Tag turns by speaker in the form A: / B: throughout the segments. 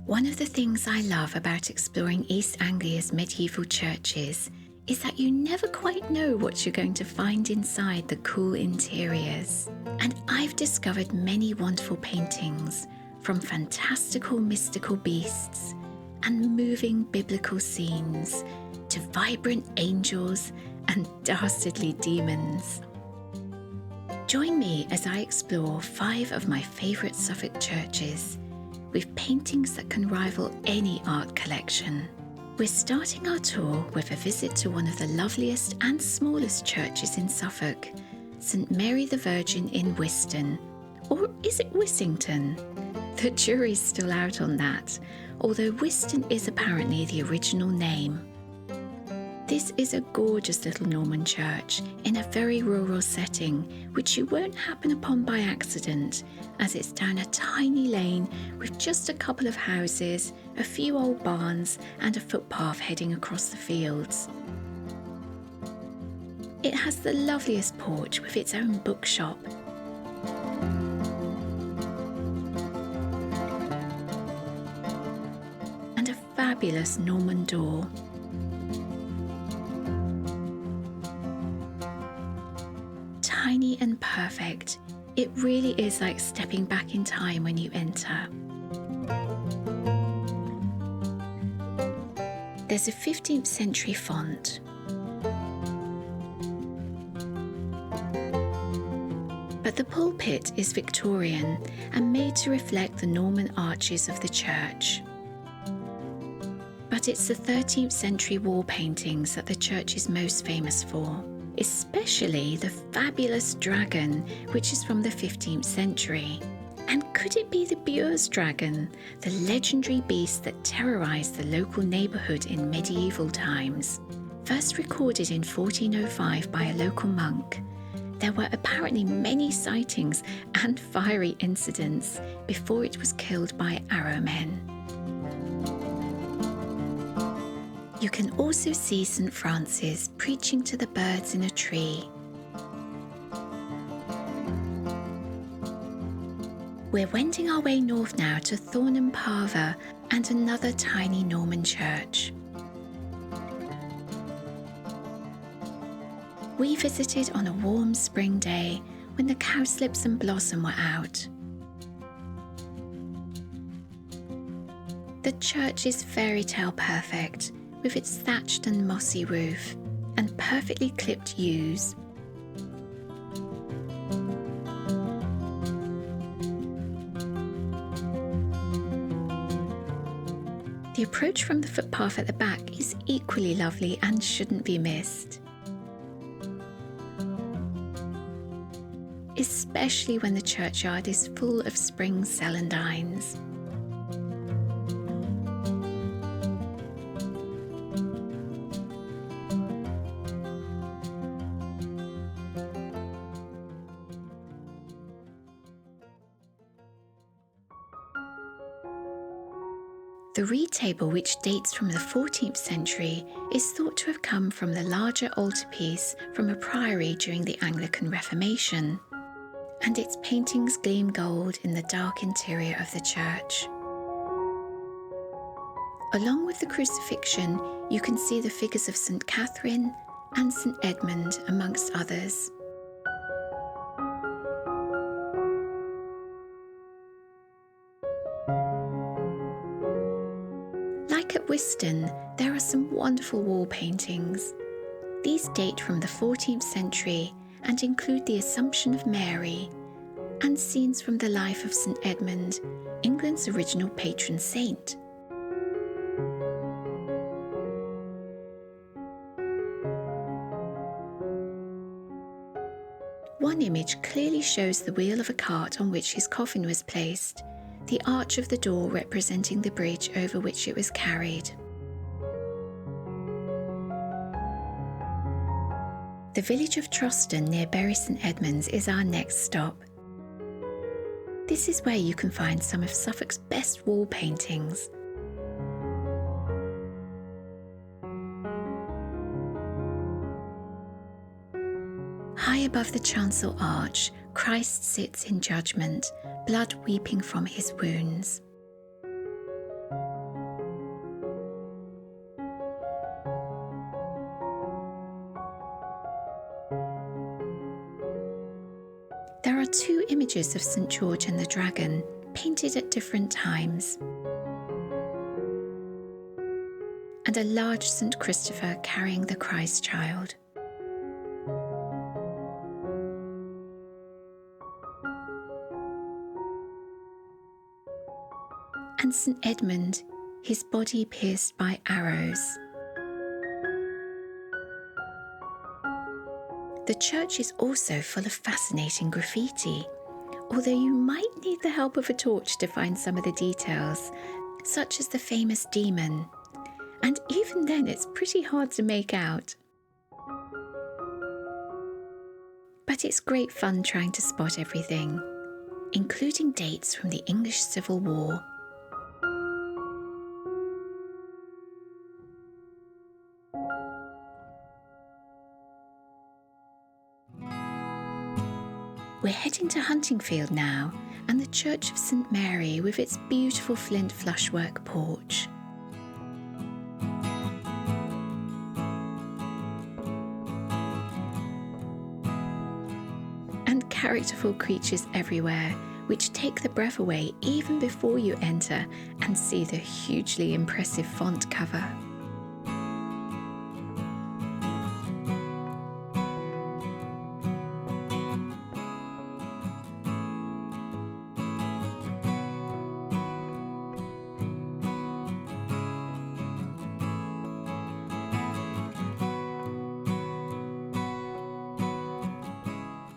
A: One of the things I love about exploring East Anglia's medieval churches is that you never quite know what you're going to find inside the cool interiors. And I've discovered many wonderful paintings, from fantastical mystical beasts and moving biblical scenes to vibrant angels and dastardly demons. Join me as I explore 5 of my favourite Suffolk churches with paintings that can rival any art collection. We're starting our tour with a visit to one of the loveliest and smallest churches in Suffolk, St Mary the Virgin in Wiston. Or is it Wissington? The jury's still out on that, although Wiston is apparently the original name. This is a gorgeous little Norman church in a very rural setting, which you won't happen upon by accident, as it's down a tiny lane with just a couple of houses, a few old barns and a footpath heading across the fields. It has the loveliest porch with its own bookshop. And a fabulous Norman door. Tiny and perfect, it really is like stepping back in time when you enter. There's a 15th century font. But the pulpit is Victorian and made to reflect the Norman arches of the church. But it's the 13th century wall paintings that the church is most famous for, especially the fabulous dragon, which is from the 15th century. And could it be the Bures dragon, the legendary beast that terrorised the local neighbourhood in medieval times? First recorded in 1405 by a local monk, there were apparently many sightings and fiery incidents before it was killed by arrowmen. You can also see St Francis preaching to the birds in a tree. We're wending our way north now to Thornham Parva and another tiny Norman church. We visited on a warm spring day when the cowslips and blossom were out. The church is fairy tale perfect, with its thatched and mossy roof and perfectly clipped yews. The approach from the footpath at the back is equally lovely and shouldn't be missed, especially when the churchyard is full of spring celandines. The reed table, which dates from the 14th century, is thought to have come from the larger altarpiece from a priory during the Anglican Reformation, and its paintings gleam gold in the dark interior of the church. Along with the crucifixion, you can see the figures of St Catherine and St Edmund, amongst others. Like at Wiston, there are some wonderful wall paintings. These date from the 14th century and include the Assumption of Mary and scenes from the life of St Edmund, England's original patron saint. One image clearly shows the wheel of a cart on which his coffin was placed, the arch of the door representing the bridge over which it was carried. The village of Troston near Bury St Edmunds is our next stop. This is where you can find some of Suffolk's best wall paintings. High above the chancel arch, Christ sits in judgment, blood weeping from his wounds. two images of St. George and the Dragon, painted at different times, and a large St. Christopher carrying the Christ child. And St. Edmund, his body pierced by arrows. The church is also full of fascinating graffiti, although you might need the help of a torch to find some of the details, such as the famous demon, and even then it's pretty hard to make out. But it's great fun trying to spot everything, including dates from the English Civil War. We're heading to Huntingfield now, and the Church of St. Mary with its beautiful flint flushwork porch. And characterful creatures everywhere, which take the breath away even before you enter and see the hugely impressive font cover.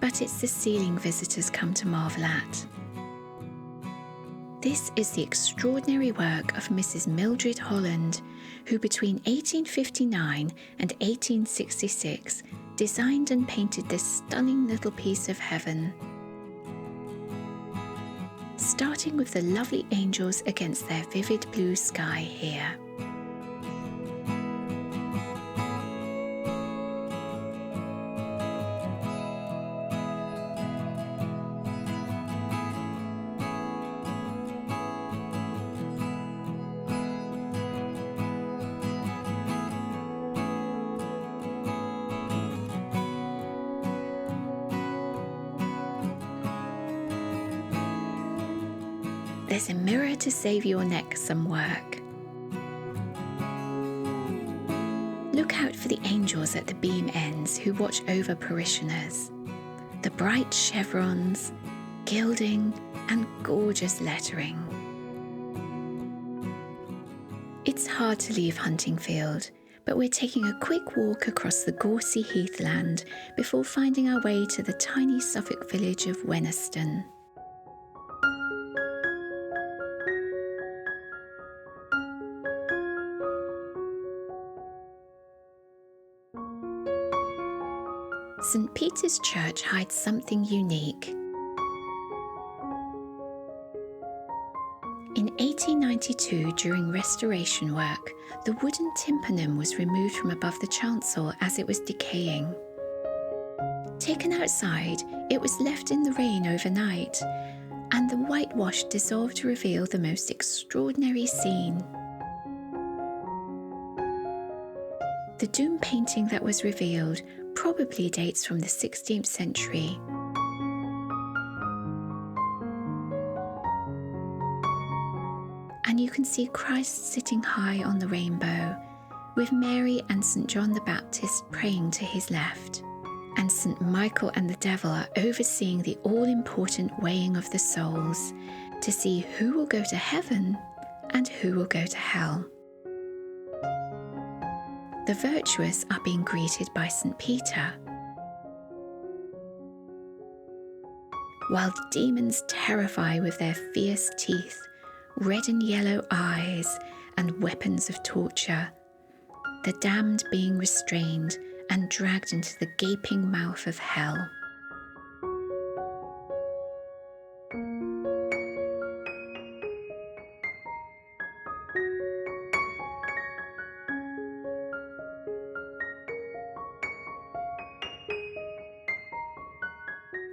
A: But it's the ceiling visitors come to marvel at. This is the extraordinary work of Mrs. Mildred Holland, who between 1859 and 1866 designed and painted this stunning little piece of heaven. Starting with the lovely angels against their vivid blue sky here. There's a mirror to save your neck some work. Look out for the angels at the beam ends who watch over parishioners. The bright chevrons, gilding, and gorgeous lettering. It's hard to leave Huntingfield, but we're taking a quick walk across the gorsy heathland before finding our way to the tiny Suffolk village of Wenhaston. St. Peter's Church hides something unique. In 1892, during restoration work, the wooden tympanum was removed from above the chancel as it was decaying. Taken outside, it was left in the rain overnight, and the whitewash dissolved to reveal the most extraordinary scene. The doom painting that was revealed probably dates from the 16th century. And you can see Christ sitting high on the rainbow, with Mary and St. John the Baptist praying to his left. And St. Michael and the devil are overseeing the all-important weighing of the souls to see who will go to heaven and who will go to hell. The virtuous are being greeted by St. Peter, while the demons terrify with their fierce teeth, red and yellow eyes, and weapons of torture, the damned being restrained and dragged into the gaping mouth of hell.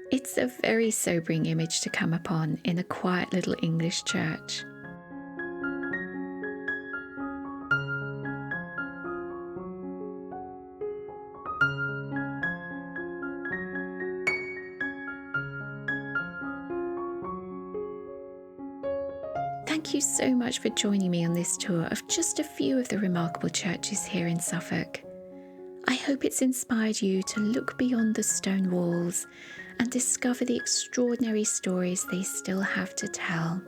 A: It's a very sobering image to come upon in a quiet little English church. Thank you so much for joining me on this tour of just a few of the remarkable churches here in Suffolk. I hope it's inspired you to look beyond the stone walls and discover the extraordinary stories they still have to tell.